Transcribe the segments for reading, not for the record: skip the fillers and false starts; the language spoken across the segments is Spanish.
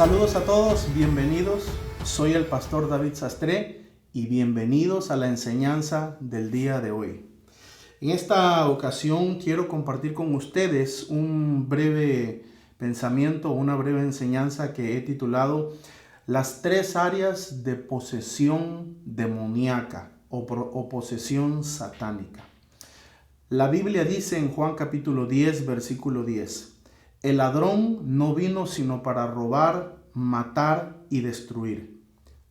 Saludos a todos, bienvenidos. Soy el pastor David Sastre y bienvenidos a la enseñanza del día de hoy. En esta ocasión quiero compartir con ustedes un breve pensamiento, una breve enseñanza que he titulado Las tres áreas de posesión demoníaca o posesión satánica. La Biblia dice en Juan capítulo 10, versículo 10, el ladrón no vino sino para robar, matar y destruir.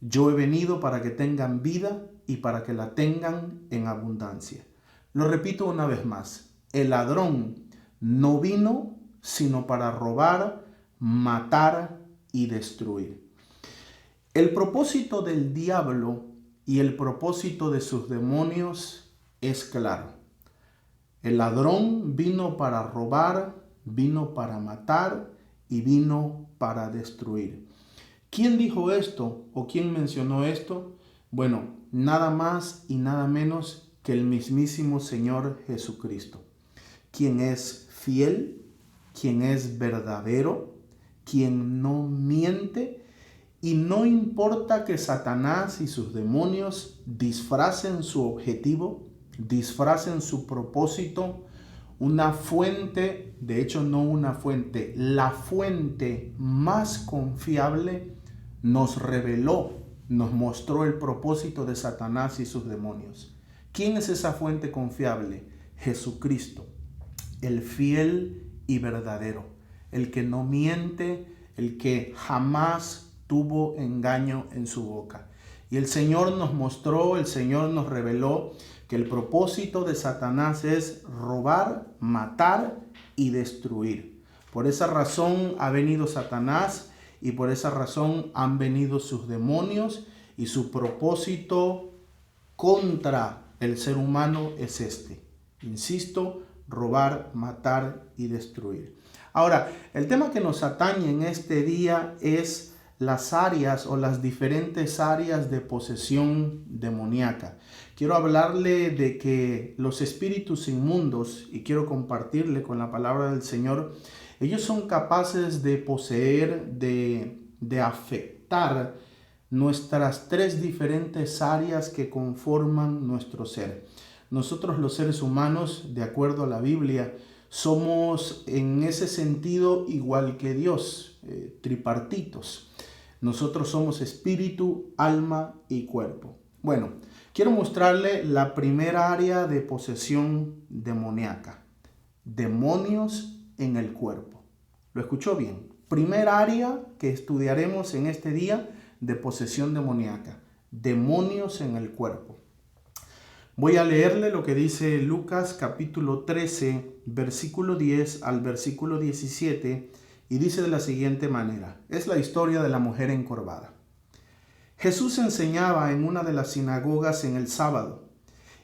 Yo he venido para que tengan vida y para que la tengan en abundancia. Lo repito una vez más, el ladrón no vino sino para robar, matar y destruir. El propósito del diablo y el propósito de sus demonios es claro. El ladrón vino para robar, vino para matar y vino para destruir. ¿Quién dijo esto o quién mencionó esto? Bueno, nada más y nada menos que el mismísimo Señor Jesucristo, quien es fiel, quien es verdadero, quien no miente, y no importa que Satanás y sus demonios disfracen su objetivo, disfracen su propósito. Una fuente, de hecho no una fuente, la fuente más confiable nos reveló, nos mostró el propósito de Satanás y sus demonios. ¿Quién es esa fuente confiable? Jesucristo, el fiel y verdadero, el que no miente, el que jamás tuvo engaño en su boca. Y el Señor nos mostró, el Señor nos reveló que el propósito de Satanás es robar, matar y destruir. Por esa razón ha venido Satanás y por esa razón han venido sus demonios, y su propósito contra el ser humano es este. Insisto, robar, matar y destruir. Ahora, el tema que nos atañe en este día es las áreas o las diferentes áreas de posesión demoníaca. Quiero hablarle de que los espíritus inmundos, y quiero compartirle con la palabra del Señor, ellos son capaces de poseer, de afectar nuestras tres diferentes áreas que conforman nuestro ser. Nosotros los seres humanos, de acuerdo a la Biblia, somos en ese sentido igual que Dios, tripartitos. Nosotros somos espíritu, alma y cuerpo. Bueno, quiero mostrarle la primera área de posesión demoníaca. Demonios en el cuerpo. ¿Lo escuchó bien? Primera área que estudiaremos en este día de posesión demoníaca. Demonios en el cuerpo. Voy a leerle lo que dice Lucas capítulo 13, versículo 10 al versículo 17. Y dice de la siguiente manera, es la historia de la mujer encorvada. Jesús enseñaba en una de las sinagogas en el sábado,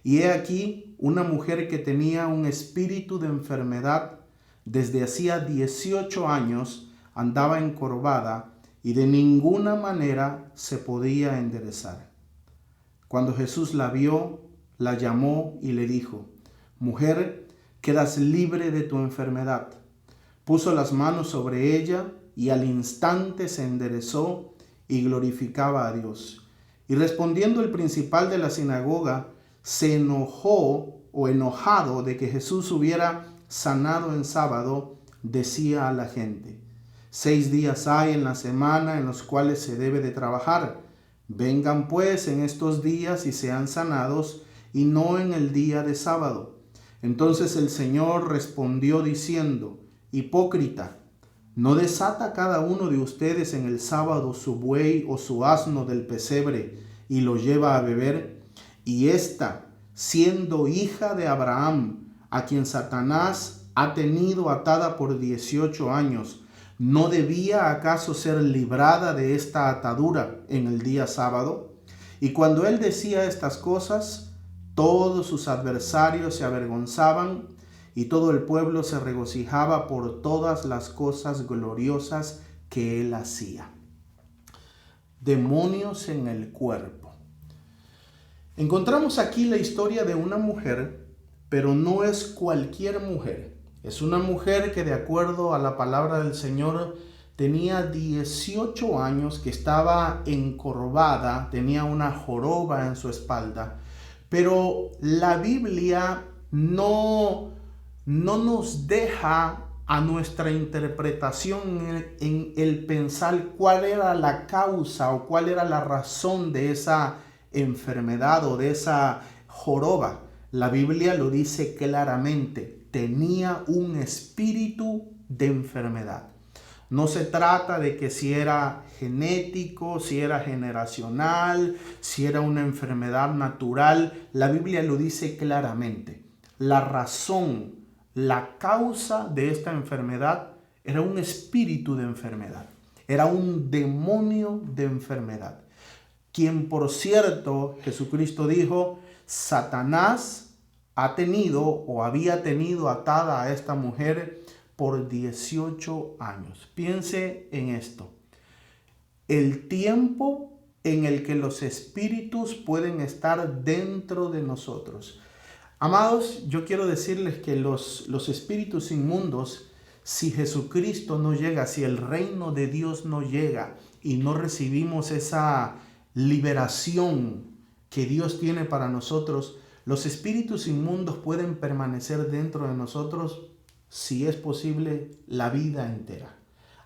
y he aquí una mujer que tenía un espíritu de enfermedad desde hacía 18 años, andaba encorvada y de ninguna manera se podía enderezar. Cuando Jesús la vio, la llamó y le dijo, mujer, quedas libre de tu enfermedad. Puso las manos sobre ella y al instante se enderezó y glorificaba a Dios. Y respondiendo el principal de la sinagoga, se enojó o enojado de que Jesús hubiera sanado en sábado, decía a la gente, 6 días hay en la semana en los cuales se debe de trabajar. Vengan pues en estos días y sean sanados, y no en el día de sábado. Entonces el Señor respondió diciendo, hipócrita, ¿no desata cada uno de ustedes en el sábado su buey o su asno del pesebre y lo lleva a beber? Y ésta, siendo hija de Abraham, a quien Satanás ha tenido atada por 18 años, ¿no debía acaso ser librada de esta atadura en el día sábado? Y cuando él decía estas cosas, todos sus adversarios se avergonzaban, y todo el pueblo se regocijaba por todas las cosas gloriosas que él hacía. Demonios en el cuerpo. Encontramos aquí la historia de una mujer, pero no es cualquier mujer. Es una mujer que, de acuerdo a la palabra del Señor, tenía 18 años, que estaba encorvada, tenía una joroba en su espalda, pero la Biblia no nos deja a nuestra interpretación en el pensar cuál era la causa o cuál era la razón de esa enfermedad o de esa joroba. La Biblia lo dice claramente, tenía un espíritu de enfermedad. No se trata de que si era genético, si era generacional, si era una enfermedad natural. La Biblia lo dice claramente. La razón, la causa de esta enfermedad era un espíritu de enfermedad. Era un demonio de enfermedad. Quien, por cierto, Jesucristo dijo, Satanás ha tenido o había tenido atada a esta mujer por 18 años. Piense en esto. El tiempo en el que los espíritus pueden estar dentro de nosotros. Amados, yo quiero decirles que los espíritus inmundos, si Jesucristo no llega, si el reino de Dios no llega y no recibimos esa liberación que Dios tiene para nosotros, los espíritus inmundos pueden permanecer dentro de nosotros, si es posible, la vida entera.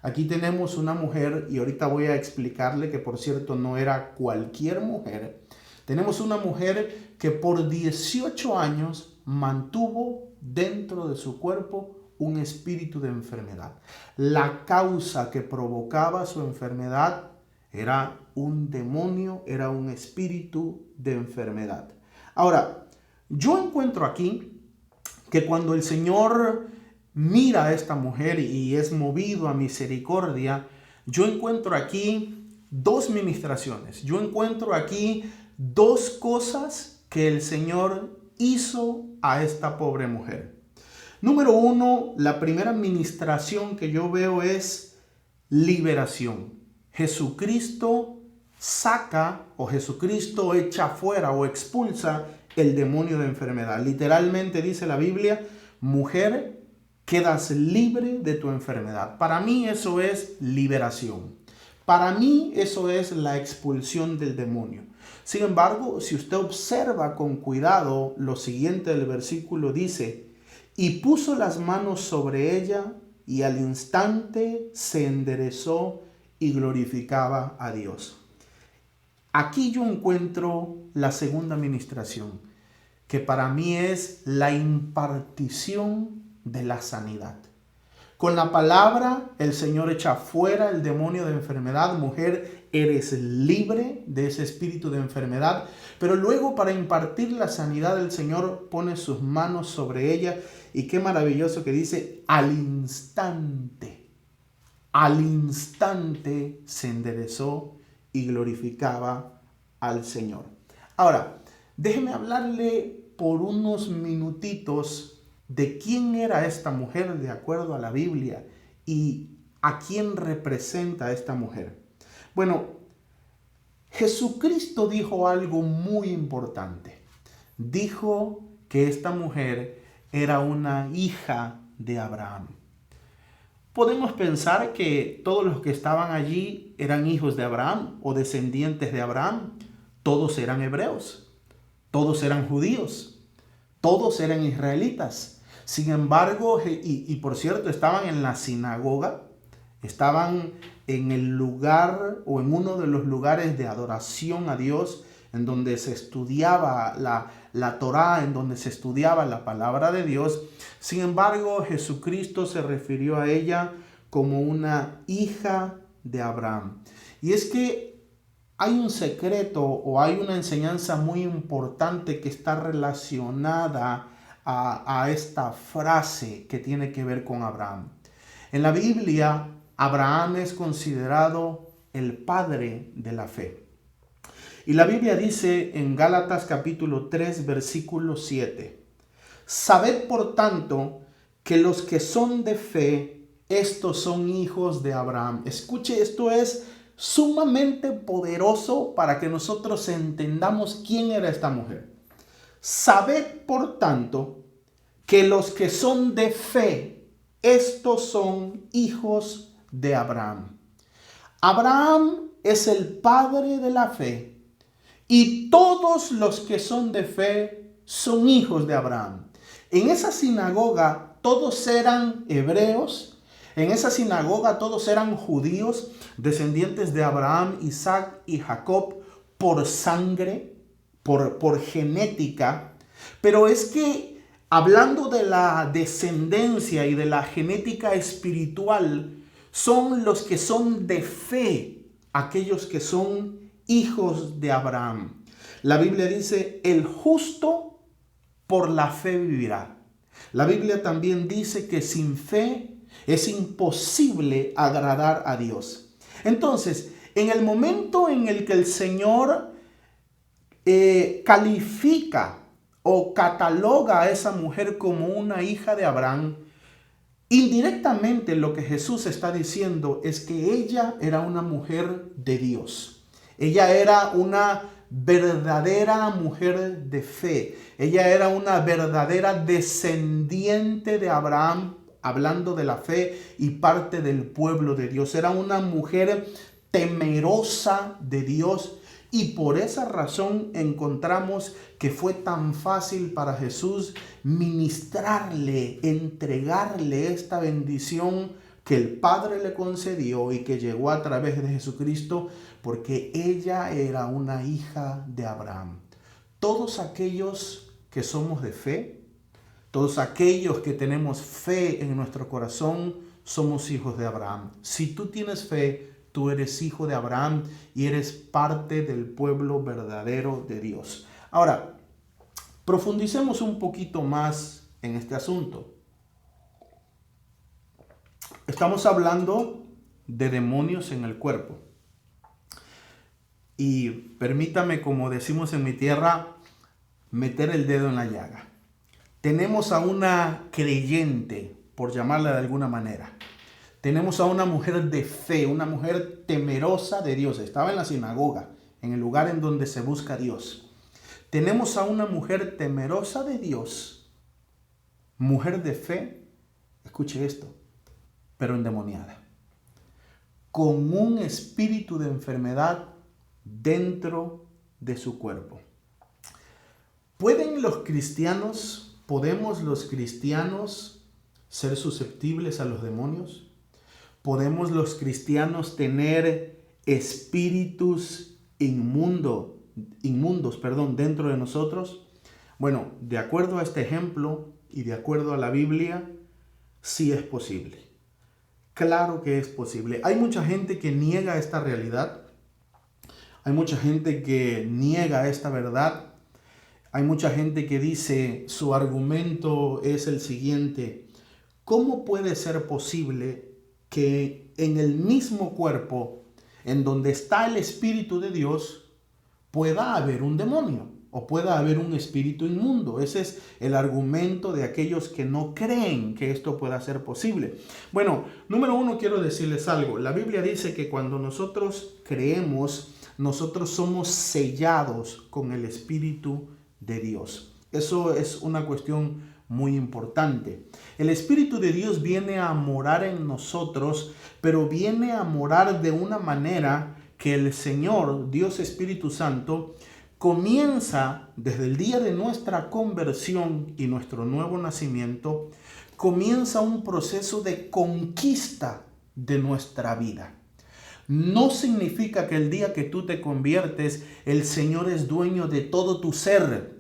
Aquí tenemos una mujer, y ahorita voy a explicarle que, por cierto, no era cualquier mujer. Tenemos una mujer que por 18 años mantuvo dentro de su cuerpo un espíritu de enfermedad. La causa que provocaba su enfermedad era un demonio, era un espíritu de enfermedad. Ahora, yo encuentro aquí que cuando el Señor mira a esta mujer y es movido a misericordia, yo encuentro aquí dos ministraciones. Yo encuentro aquí dos cosas que el Señor hizo a esta pobre mujer. Número uno, la primera ministración que yo veo es liberación. Jesucristo saca o Jesucristo echa fuera o expulsa el demonio de enfermedad. Literalmente dice la Biblia, mujer, quedas libre de tu enfermedad. Para mí eso es liberación. Para mí eso es la expulsión del demonio. Sin embargo, si usted observa con cuidado, lo siguiente del versículo dice, y puso las manos sobre ella y al instante se enderezó y glorificaba a Dios. Aquí yo encuentro la segunda ministración, que para mí es la impartición de la sanidad. Con la palabra el Señor echa fuera el demonio de enfermedad. Mujer, eres libre de ese espíritu de enfermedad. Pero luego, para impartir la sanidad, el Señor pone sus manos sobre ella. Y qué maravilloso que dice, al instante se enderezó y glorificaba al Señor. Ahora, déjeme hablarle por unos minutitos de quién era esta mujer de acuerdo a la Biblia y a quién representa esta mujer. Bueno, Jesucristo dijo algo muy importante. Dijo que esta mujer era una hija de Abraham. Podemos pensar que todos los que estaban allí eran hijos de Abraham o descendientes de Abraham. Todos eran hebreos, todos eran judíos, todos eran israelitas. Sin embargo, y por cierto, estaban en la sinagoga, estaban en el lugar o en uno de los lugares de adoración a Dios, en donde se estudiaba la Torá, en donde se estudiaba la palabra de Dios. Sin embargo, Jesucristo se refirió a ella como una hija de Abraham. Y es que hay un secreto o hay una enseñanza muy importante que está relacionada a esta frase que tiene que ver con Abraham. En la Biblia, Abraham es considerado el padre de la fe. Y la Biblia dice en Gálatas capítulo 3, versículo 7, sabed por tanto que los que son de fe, estos son hijos de Abraham. Escuche, esto es sumamente poderoso para que nosotros entendamos quién era esta mujer. Sabed, por tanto, que los que son de fe, estos son hijos de Abraham. Abraham es el padre de la fe y todos los que son de fe son hijos de Abraham. En esa sinagoga todos eran hebreos, en esa sinagoga todos eran judíos, descendientes de Abraham, Isaac y Jacob por sangre, por genética. Pero es que hablando de la descendencia y de la genética espiritual, son los que son de fe, aquellos que son hijos de Abraham. La Biblia dice, el justo por la fe vivirá. La Biblia también dice que sin fe es imposible agradar a Dios. Entonces, en el momento en el que el Señor califica o cataloga a esa mujer como una hija de Abraham, indirectamente lo que Jesús está diciendo es que ella era una mujer de Dios. Ella era una verdadera mujer de fe. Ella era una verdadera descendiente de Abraham, hablando de la fe y parte del pueblo de Dios. Era una mujer temerosa de Dios. Y por esa razón encontramos que fue tan fácil para Jesús ministrarle, entregarle esta bendición que el Padre le concedió y que llegó a través de Jesucristo, porque ella era una hija de Abraham. Todos aquellos que somos de fe, todos aquellos que tenemos fe en nuestro corazón, somos hijos de Abraham. Si tú tienes fe, tú eres hijo de Abraham y eres parte del pueblo verdadero de Dios. Ahora, profundicemos un poquito más en este asunto. Estamos hablando de demonios en el cuerpo. Y permítame, como decimos en mi tierra, meter el dedo en la llaga. Tenemos a una creyente, por llamarla de alguna manera. Tenemos a una mujer de fe, una mujer temerosa de Dios. Estaba en la sinagoga, en el lugar en donde se busca a Dios. Tenemos a una mujer temerosa de Dios, mujer de fe, escuche esto, pero endemoniada, con un espíritu de enfermedad dentro de su cuerpo. ¿Podemos los cristianos ser susceptibles a los demonios? ¿Podemos los cristianos tener espíritus inmundos, dentro de nosotros? Bueno, de acuerdo a este ejemplo y de acuerdo a la Biblia, sí es posible. Claro que es posible. Hay mucha gente que niega esta realidad. Hay mucha gente que niega esta verdad. Hay mucha gente que dice, su argumento es el siguiente: ¿cómo puede ser posible que en el mismo cuerpo en donde está el Espíritu de Dios pueda haber un demonio o pueda haber un espíritu inmundo? Ese es el argumento de aquellos que no creen que esto pueda ser posible. Bueno, número uno, quiero decirles algo. La Biblia dice que cuando nosotros creemos, nosotros somos sellados con el Espíritu de Dios. Eso es una cuestión muy importante. El Espíritu de Dios viene a morar en nosotros, pero viene a morar de una manera que el Señor, Dios Espíritu Santo, comienza desde el día de nuestra conversión y nuestro nuevo nacimiento, comienza un proceso de conquista de nuestra vida. No significa que el día que tú te conviertes, el Señor es dueño de todo tu ser.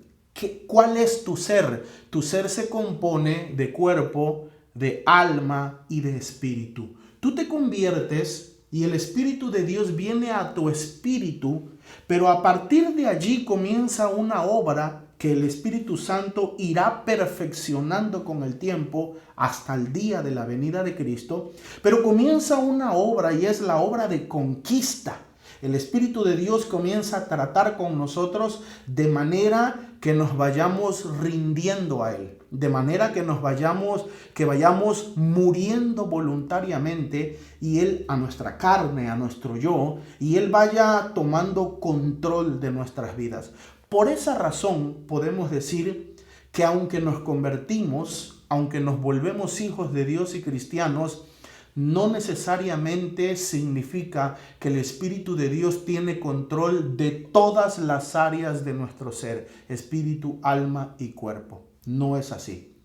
¿Cuál es tu ser? Tu ser se compone de cuerpo, de alma y de espíritu. Tú te conviertes y el Espíritu de Dios viene a tu espíritu, pero a partir de allí comienza una obra que el Espíritu Santo irá perfeccionando con el tiempo hasta el día de la venida de Cristo. Pero comienza una obra y es la obra de conquista. El Espíritu de Dios comienza a tratar con nosotros de manera que nos vayamos rindiendo a Él, de manera que vayamos muriendo voluntariamente y Él a nuestra carne, a nuestro yo, y Él vaya tomando control de nuestras vidas. Por esa razón podemos decir que aunque nos convertimos, aunque nos volvemos hijos de Dios y cristianos, no necesariamente significa que el Espíritu de Dios tiene control de todas las áreas de nuestro ser, espíritu, alma y cuerpo. No es así.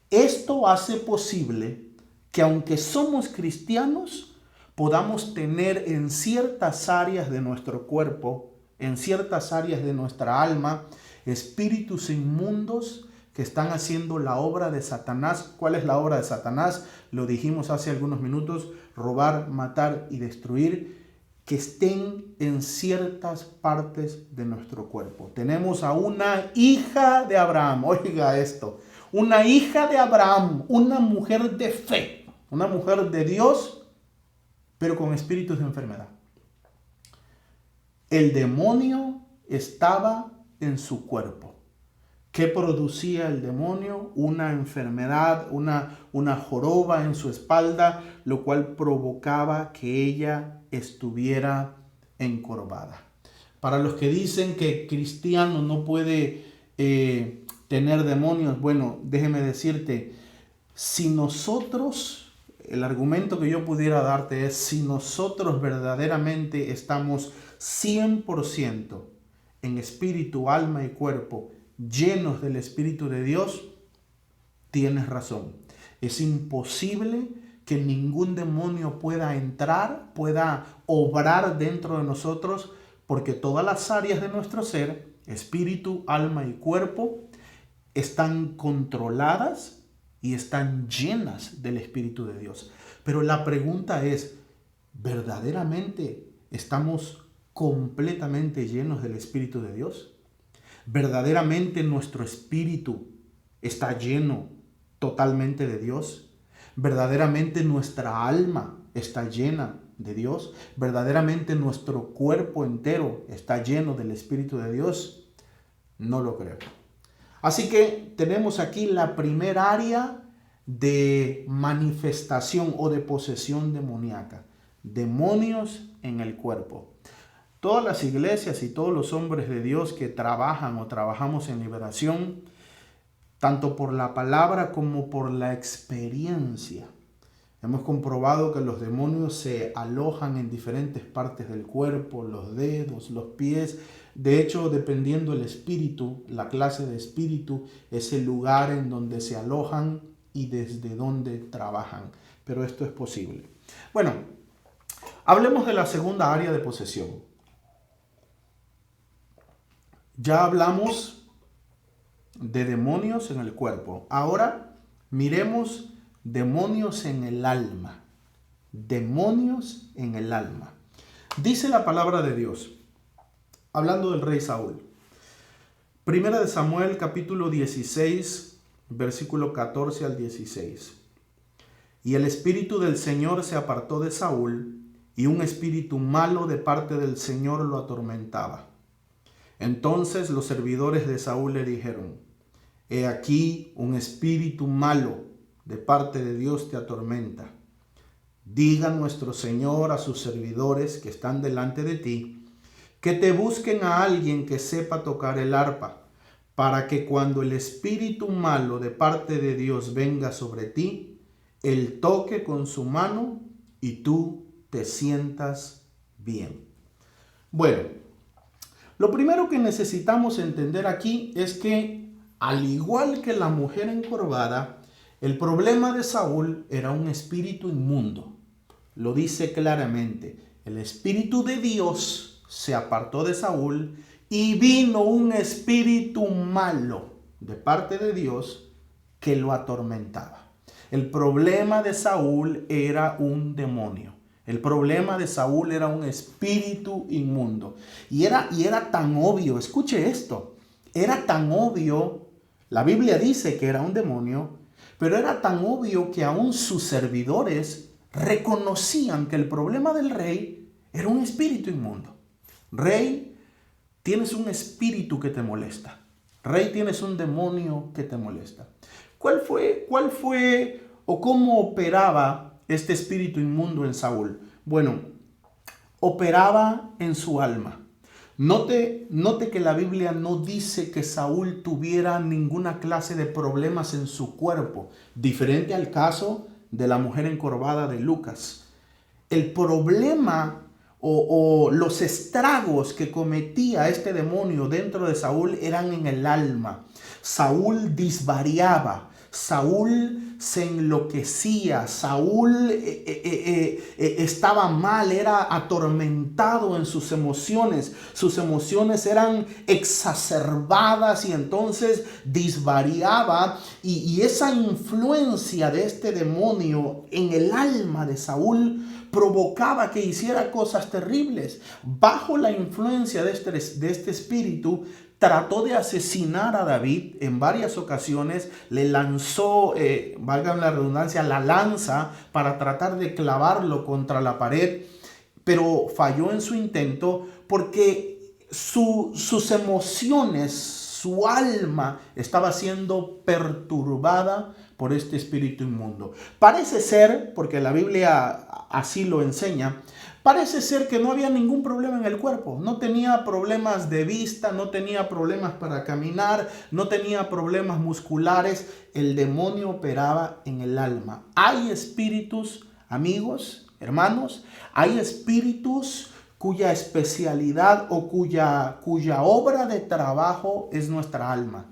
Esto hace posible que aunque somos cristianos, podamos tener en ciertas áreas de nuestro cuerpo, en ciertas áreas de nuestra alma, espíritus inmundos que están haciendo la obra de Satanás. ¿Cuál es la obra de Satanás? Lo dijimos hace algunos minutos: robar, matar y destruir, que estén en ciertas partes de nuestro cuerpo. Tenemos a una hija de Abraham, oiga esto, una hija de Abraham, una mujer de fe, una mujer de Dios, pero con espíritus de enfermedad. El demonio estaba en su cuerpo. ¿Qué producía el demonio? Una enfermedad, una joroba en su espalda, lo cual provocaba que ella estuviera encorvada. Para los que dicen que cristiano no puede tener demonios, bueno, déjeme decirte, si nosotros, el argumento que yo pudiera darte es, si nosotros verdaderamente estamos 100% en espíritu, alma y cuerpo, llenos del Espíritu de Dios, tienes razón. Es imposible que ningún demonio pueda entrar, pueda obrar dentro de nosotros, porque todas las áreas de nuestro ser, espíritu, alma y cuerpo, están controladas y están llenas del Espíritu de Dios. Pero la pregunta es, ¿verdaderamente estamos completamente llenos del Espíritu de Dios? ¿Verdaderamente nuestro espíritu está lleno totalmente de Dios? ¿Verdaderamente nuestra alma está llena de Dios? ¿Verdaderamente nuestro cuerpo entero está lleno del Espíritu de Dios? No lo creo. Así que tenemos aquí la primera área de manifestación o de posesión demoníaca. Demonios en el cuerpo. Todas las iglesias y todos los hombres de Dios que trabajan o trabajamos en liberación, tanto por la palabra como por la experiencia, hemos comprobado que los demonios se alojan en diferentes partes del cuerpo, los dedos, los pies. De hecho, dependiendo del espíritu, la clase de espíritu, es el lugar en donde se alojan y desde donde trabajan. Pero esto es posible. Bueno, hablemos de la segunda área de posesión. Ya hablamos de demonios en el cuerpo. Ahora miremos demonios en el alma. Demonios en el alma. Dice la palabra de Dios, hablando del rey Saúl. Primera de Samuel, capítulo 16, versículo 14 al 16. Y el espíritu del Señor se apartó de Saúl, y un espíritu malo de parte del Señor lo atormentaba. Entonces los servidores de Saúl le dijeron: He aquí un espíritu malo de parte de Dios te atormenta. Diga nuestro Señor a sus servidores que están delante de ti, que te busquen a alguien que sepa tocar el arpa, para que cuando el espíritu malo de parte de Dios venga sobre ti, él toque con su mano y tú te sientas bien. Bueno, lo primero que necesitamos entender aquí es que, al igual que la mujer encorvada, el problema de Saúl era un espíritu inmundo. Lo dice claramente. El espíritu de Dios se apartó de Saúl y vino un espíritu malo de parte de Dios que lo atormentaba. El problema de Saúl era un demonio. El problema de Saúl era un espíritu inmundo. Y era tan obvio, escuche esto, era tan obvio, la Biblia dice que era un demonio, pero era tan obvio que aún sus servidores reconocían que el problema del rey era un espíritu inmundo. Rey, tienes un espíritu que te molesta. Rey, tienes un demonio que te molesta. ¿Cuál fue o cómo operaba este espíritu inmundo en Saúl? Bueno, operaba en su alma. Note que la Biblia no dice que Saúl tuviera ninguna clase de problemas en su cuerpo, diferente al caso de la mujer encorvada de Lucas. El problema o los estragos que cometía este demonio dentro de Saúl eran en el alma. Saúl disvariaba, Saúl se enloquecía, Saúl estaba mal, era atormentado en sus emociones eran exacerbadas y entonces disvariaba y esa influencia de este demonio en el alma de Saúl provocaba que hiciera cosas terribles. Bajo la influencia de este espíritu, trató de asesinar a David en varias ocasiones, le lanzó, valga la redundancia, la lanza para tratar de clavarlo contra la pared, pero falló en su intento porque sus emociones, su alma estaba siendo perturbada por este espíritu inmundo. Parece ser, porque la Biblia así lo enseña, parece ser que no había ningún problema en el cuerpo. No tenía problemas de vista, no tenía problemas para caminar, no tenía problemas musculares. El demonio operaba en el alma. Hay espíritus, amigos, hermanos, hay espíritus cuya especialidad o cuya obra de trabajo es nuestra alma,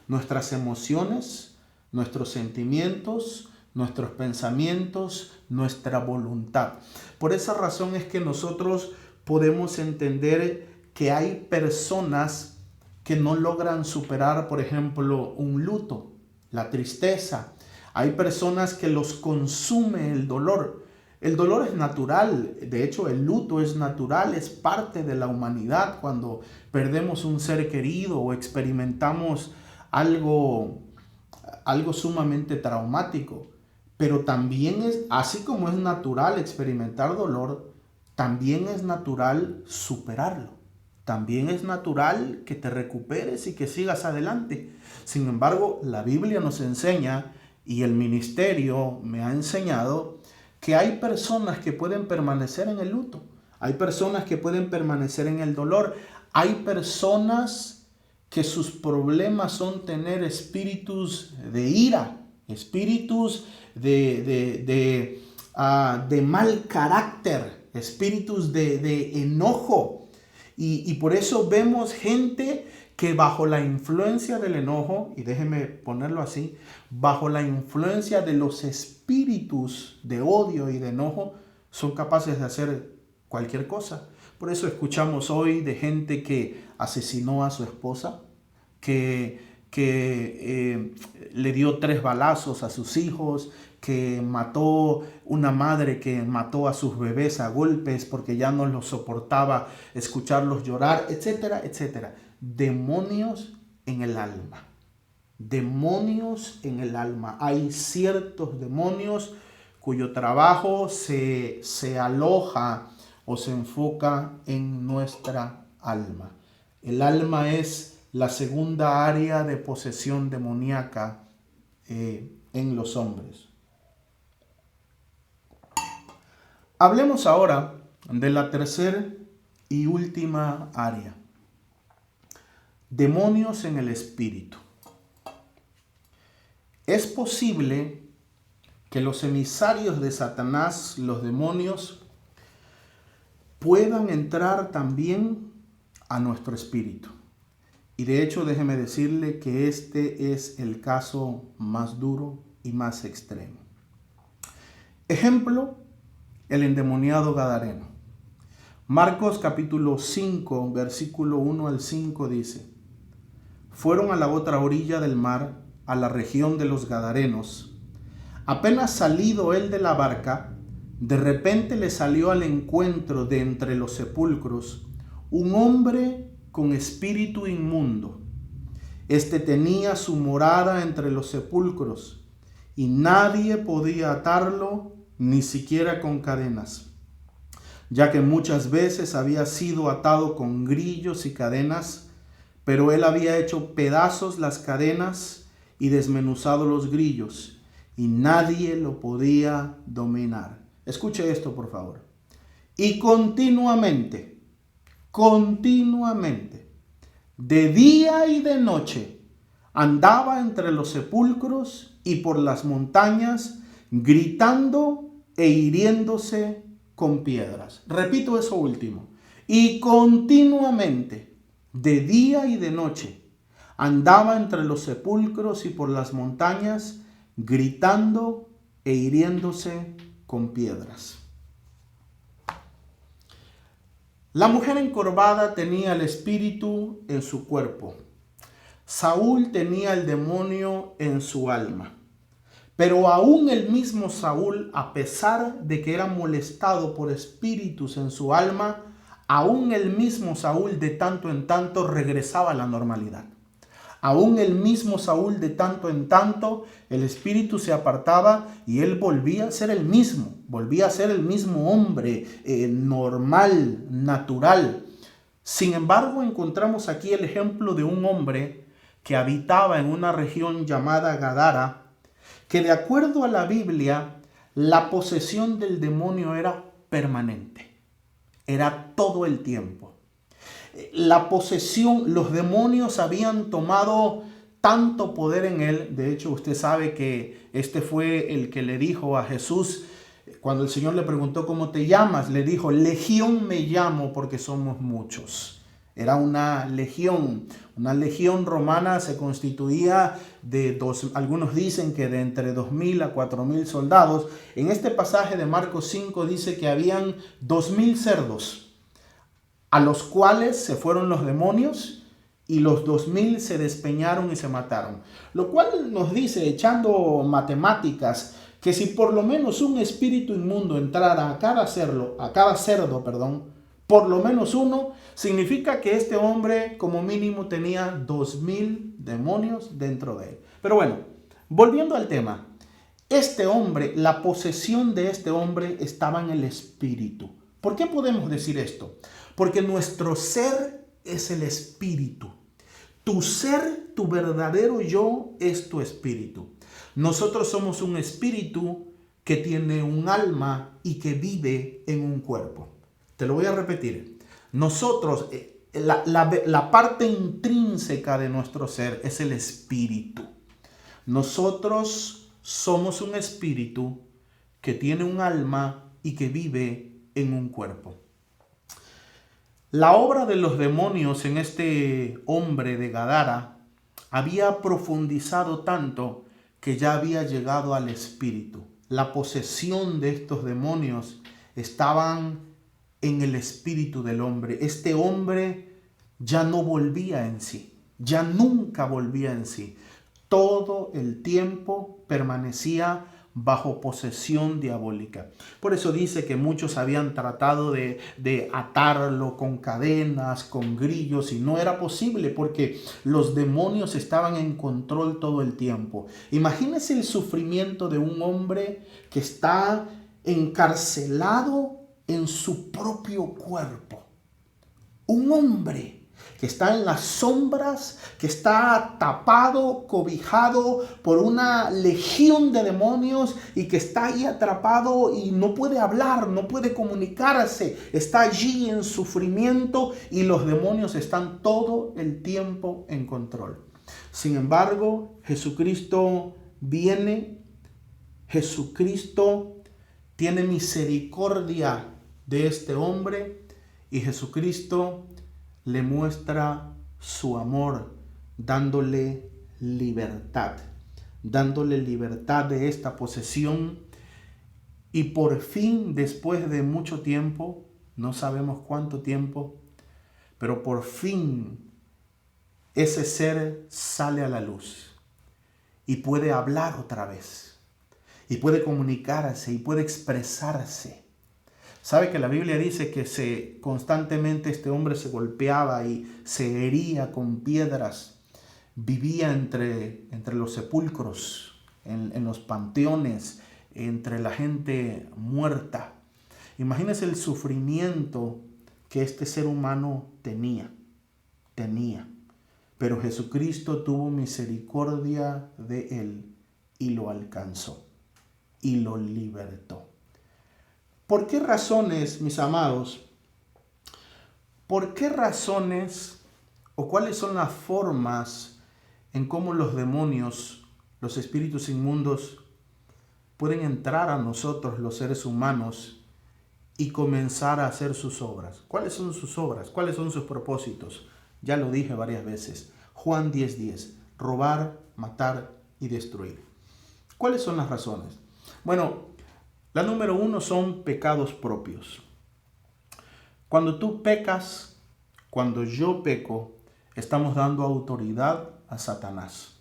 nuestras emociones, nuestros sentimientos, nuestros pensamientos, nuestra voluntad. Por esa razón es que nosotros podemos entender que hay personas que no logran superar, por ejemplo, un luto, la tristeza. Hay personas que los consume el dolor. El dolor es natural, de hecho el luto es natural, es parte de la humanidad. Cuando perdemos un ser querido o experimentamos algo sumamente traumático. Pero también es, así como es natural experimentar dolor, también es natural superarlo. También es natural que te recuperes y que sigas adelante. Sin embargo, la Biblia nos enseña, y el ministerio me ha enseñado, que hay personas que pueden permanecer en el luto. Hay personas que pueden permanecer en el dolor. Hay personas que sus problemas son tener espíritus de ira, espíritus de mal carácter, espíritus de enojo. Y por eso vemos gente que bajo la influencia del enojo, y déjeme ponerlo así, bajo la influencia de los espíritus de odio y de enojo, son capaces de hacer cualquier cosa. Por eso escuchamos hoy de gente que asesinó a su esposa, que le dio 3 balazos a sus hijos, que mató una madre que mató a sus bebés a golpes porque ya no los soportaba escucharlos llorar, etcétera, etcétera. Demonios en el alma. Demonios en el alma. Hay ciertos demonios cuyo trabajo se aloja o se enfoca en nuestra alma. El alma es la segunda área de posesión demoníaca en los hombres. Hablemos ahora de la tercera y última área. Demonios en el espíritu. Es posible que los emisarios de Satanás, los demonios, puedan entrar también a nuestro espíritu. Y de hecho, déjeme decirle que este es el caso más duro y más extremo. Ejemplo, el endemoniado gadareno. Marcos capítulo 5, versículo 1 al 5 dice: fueron a la otra orilla del mar, a la región de los Gadarenos. Apenas salido él de la barca, de repente le salió al encuentro de entre los sepulcros un hombre con espíritu inmundo. Este tenía su morada entre los sepulcros, y nadie podía atarlo, ni siquiera con cadenas, ya que muchas veces había sido atado con grillos y cadenas, pero él había hecho pedazos las cadenas y desmenuzado los grillos, y nadie lo podía dominar. Escuche esto, por favor. Y continuamente, de día y de noche, andaba entre los sepulcros y por las montañas, gritando e hiriéndose con piedras. Repito eso último. Y continuamente, de día y de noche, andaba entre los sepulcros y por las montañas, gritando e hiriéndose con piedras. La mujer encorvada tenía el espíritu en su cuerpo. Saúl tenía el demonio en su alma. Pero aún el mismo Saúl, a pesar de que era molestado por espíritus en su alma, aún el mismo Saúl de tanto en tanto regresaba a la normalidad. Aún el mismo Saúl de tanto en tanto, el espíritu se apartaba y él volvía a ser el mismo. Volvía a ser el mismo hombre normal, natural. Sin embargo, encontramos aquí el ejemplo de un hombre que habitaba en una región llamada Gadara, que de acuerdo a la Biblia, la posesión del demonio era permanente. Era todo el tiempo. La posesión, los demonios habían tomado tanto poder en él. De hecho, usted sabe que este fue el que le dijo a Jesús, cuando el Señor le preguntó ¿cómo te llamas? Le dijo, Legión me llamo porque somos muchos. Era una legión romana se constituía de algunos dicen que de entre 2,000 a 4,000 soldados. En este pasaje de Marcos 5 dice que habían 2,000 cerdos, a los cuales se fueron los demonios y los 2,000 se despeñaron y se mataron. Lo cual nos dice, echando matemáticas, que si por lo menos un espíritu inmundo entrara a cada cerdo, por lo menos uno, significa que este hombre como mínimo tenía 2,000 demonios dentro de él. Pero bueno, volviendo al tema, este hombre, la posesión de este hombre estaba en el espíritu. ¿Por qué podemos decir esto? Porque nuestro ser es el espíritu. Tu ser, tu verdadero yo, es tu espíritu. Nosotros somos un espíritu que tiene un alma y que vive en un cuerpo. Te lo voy a repetir. Nosotros, la parte intrínseca de nuestro ser es el espíritu. Nosotros somos un espíritu que tiene un alma y que vive en un cuerpo. La obra de los demonios en este hombre de Gadara había profundizado tanto que ya había llegado al espíritu. La posesión de estos demonios estaban en el espíritu del hombre. Este hombre ya no volvía en sí, ya nunca volvía en sí. Todo el tiempo permanecía bajo posesión diabólica. Por eso dice que muchos habían tratado de atarlo con cadenas, con grillos, y no era posible porque los demonios estaban en control todo el tiempo. Imagínese el sufrimiento de un hombre que está encarcelado en su propio cuerpo. Un hombre que está en las sombras, que está tapado, cobijado por una legión de demonios y que está ahí atrapado y no puede hablar, no puede comunicarse, está allí en sufrimiento y los demonios están todo el tiempo en control. Sin embargo, Jesucristo viene, Jesucristo tiene misericordia de este hombre y Jesucristo le muestra su amor dándole libertad de esta posesión. Y por fin, después de mucho tiempo, no sabemos cuánto tiempo, pero por fin ese ser sale a la luz y puede hablar otra vez y puede comunicarse y puede expresarse. Sabe que la Biblia dice que constantemente este hombre se golpeaba y se hería con piedras. Vivía entre los sepulcros, en los panteones, entre la gente muerta. Imagínese el sufrimiento que este ser humano tenía. Pero Jesucristo tuvo misericordia de él y lo alcanzó y lo libertó. ¿Por qué razones, mis amados? ¿Por qué razones o cuáles son las formas en cómo los demonios, los espíritus inmundos, pueden entrar a nosotros los seres humanos y comenzar a hacer sus obras. ¿Cuáles son sus obras? ¿Cuáles son sus propósitos? Ya lo dije varias veces. Juan 10:10, robar, matar y destruir. ¿Cuáles son las razones? Bueno, la número 1 son pecados propios. Cuando tú pecas, cuando yo peco, estamos dando autoridad a Satanás.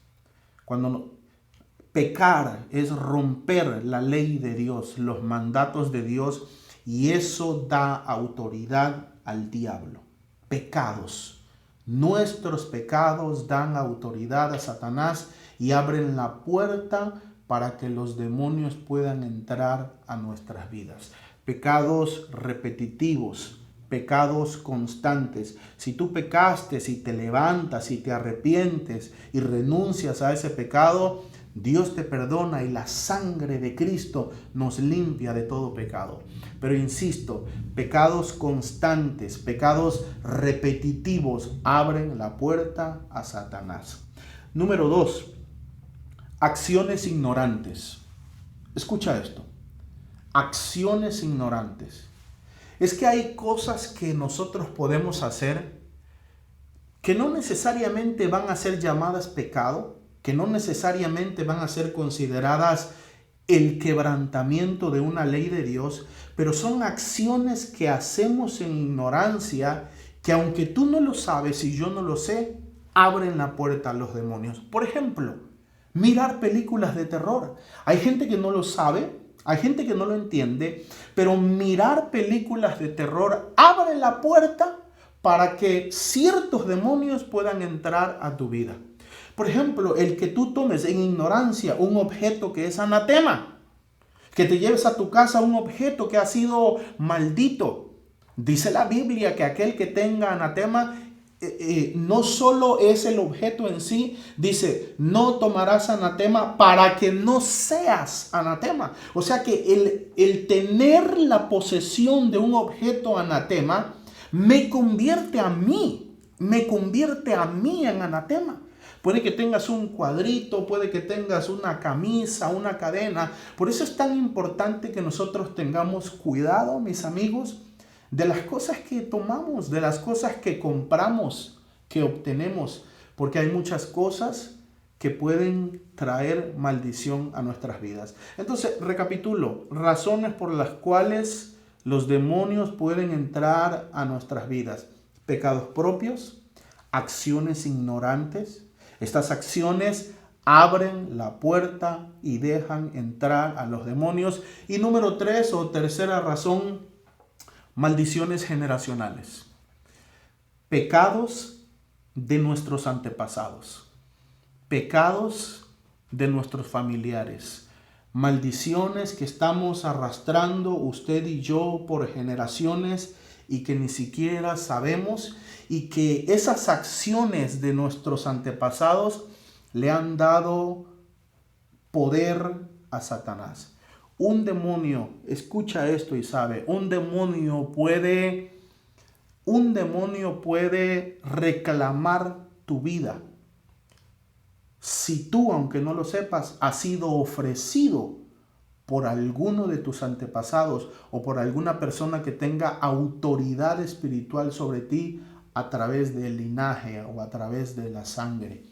Pecar es romper la ley de Dios, los mandatos de Dios, y eso da autoridad al diablo. Pecados. Nuestros pecados dan autoridad a Satanás y abren la puerta para que los demonios puedan entrar a nuestras vidas. Pecados repetitivos, pecados constantes. Si tú pecaste, si te levantas, si te arrepientes y renuncias a ese pecado, Dios te perdona y la sangre de Cristo nos limpia de todo pecado. Pero insisto, pecados constantes, pecados repetitivos abren la puerta a Satanás. Número 2, acciones ignorantes. Escucha esto. Acciones ignorantes. Es que hay cosas que nosotros podemos hacer que no necesariamente van a ser llamadas pecado, que no necesariamente van a ser consideradas el quebrantamiento de una ley de Dios, pero son acciones que hacemos en ignorancia, que aunque tú no lo sabes y yo no lo sé, abren la puerta a los demonios. Por ejemplo, mirar películas de terror. Hay gente que no lo sabe, hay gente que no lo entiende, pero mirar películas de terror abre la puerta para que ciertos demonios puedan entrar a tu vida. Por ejemplo, el que tú tomes en ignorancia un objeto que es anatema, que te lleves a tu casa un objeto que ha sido maldito. Dice la Biblia que aquel que tenga anatema no solo es el objeto en sí, dice, no tomarás anatema para que no seas anatema. O sea que el tener la posesión de un objeto anatema me convierte a mí en anatema. Puede que tengas un cuadrito, puede que tengas una camisa, una cadena. Por eso es tan importante que nosotros tengamos cuidado, mis amigos, de las cosas que tomamos, de las cosas que compramos, que obtenemos, porque hay muchas cosas que pueden traer maldición a nuestras vidas. Entonces, recapitulo, razones por las cuales los demonios pueden entrar a nuestras vidas. Pecados propios, acciones ignorantes. Estas acciones abren la puerta y dejan entrar a los demonios. Y número 3 o tercera razón, maldiciones generacionales. Pecados de nuestros antepasados. Pecados de nuestros familiares. Maldiciones que estamos arrastrando usted y yo por generaciones y que ni siquiera sabemos, y que esas acciones de nuestros antepasados le han dado poder a Satanás. Un demonio, escucha esto y sabe, un demonio puede reclamar tu vida si tú, aunque no lo sepas, has sido ofrecido por alguno de tus antepasados o por alguna persona que tenga autoridad espiritual sobre ti a través del linaje o a través de la sangre.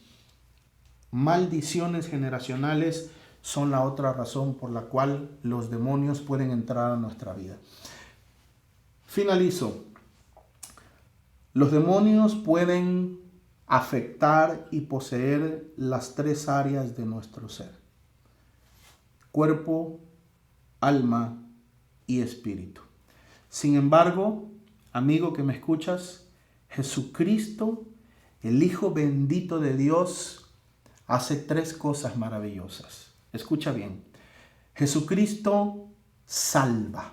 Maldiciones generacionales son la otra razón por la cual los demonios pueden entrar a nuestra vida. Finalizo. Los demonios pueden afectar y poseer las 3 áreas de nuestro ser: cuerpo, alma y espíritu. Sin embargo, amigo que me escuchas, Jesucristo, el Hijo bendito de Dios, hace 3 cosas maravillosas. Escucha bien. Jesucristo salva.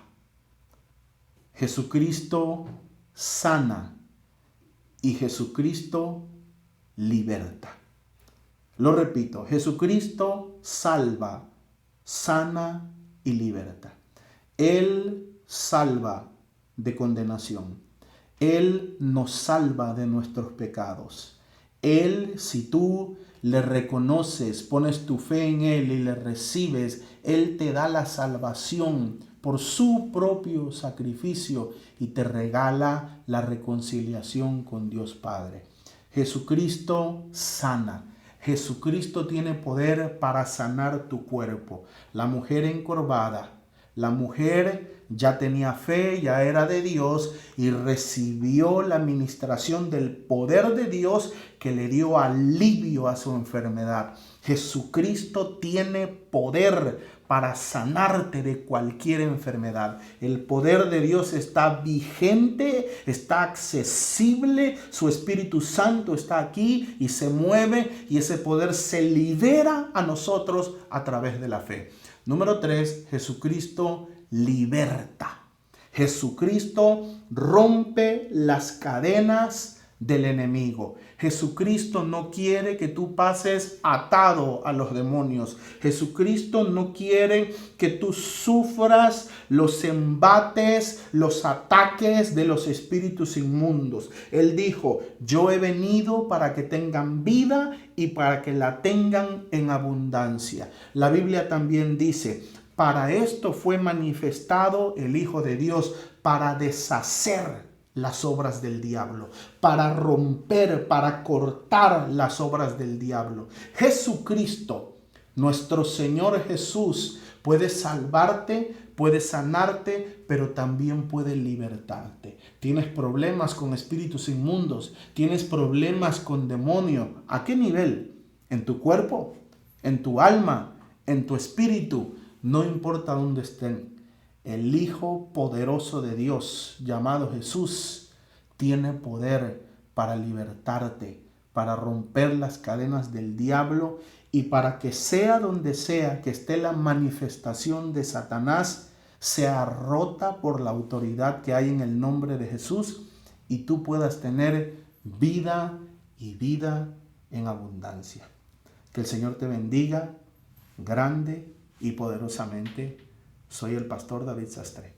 Jesucristo sana. Y Jesucristo liberta. Lo repito, Jesucristo salva, sana y liberta. Él salva de condenación. Él nos salva de nuestros pecados. Él, si tú le reconoces, pones tu fe en Él y le recibes, Él te da la salvación por su propio sacrificio y te regala la reconciliación con Dios Padre. Jesucristo sana. Jesucristo tiene poder para sanar tu cuerpo. La mujer encorvada, la mujer ya tenía fe, ya era de Dios y recibió la ministración del poder de Dios que le dio alivio a su enfermedad. Jesucristo tiene poder para sanarte de cualquier enfermedad. El poder de Dios está vigente, está accesible, su Espíritu Santo está aquí y se mueve y ese poder se libera a nosotros a través de la fe. Número 3, Jesucristo liberta. Jesucristo rompe las cadenas del enemigo. Jesucristo no quiere que tú pases atado a los demonios. Jesucristo no quiere que tú sufras los embates, los ataques de los espíritus inmundos. Él dijo, yo he venido para que tengan vida y para que la tengan en abundancia. La Biblia también dice, para esto fue manifestado el Hijo de Dios, para deshacer las obras del diablo, para romper, para cortar las obras del diablo. Jesucristo, nuestro Señor Jesús, puede salvarte, puede sanarte, pero también puede libertarte. Tienes problemas con espíritus inmundos, tienes problemas con demonios. ¿A qué nivel? ¿En tu cuerpo? ¿En tu alma? ¿En tu espíritu? No importa dónde estén. El Hijo poderoso de Dios, llamado Jesús, tiene poder para libertarte, para romper las cadenas del diablo y para que sea donde sea que esté la manifestación de Satanás, sea rota por la autoridad que hay en el nombre de Jesús y tú puedas tener vida y vida en abundancia. Que el Señor te bendiga grande y poderosamente. Soy el pastor David Sastre.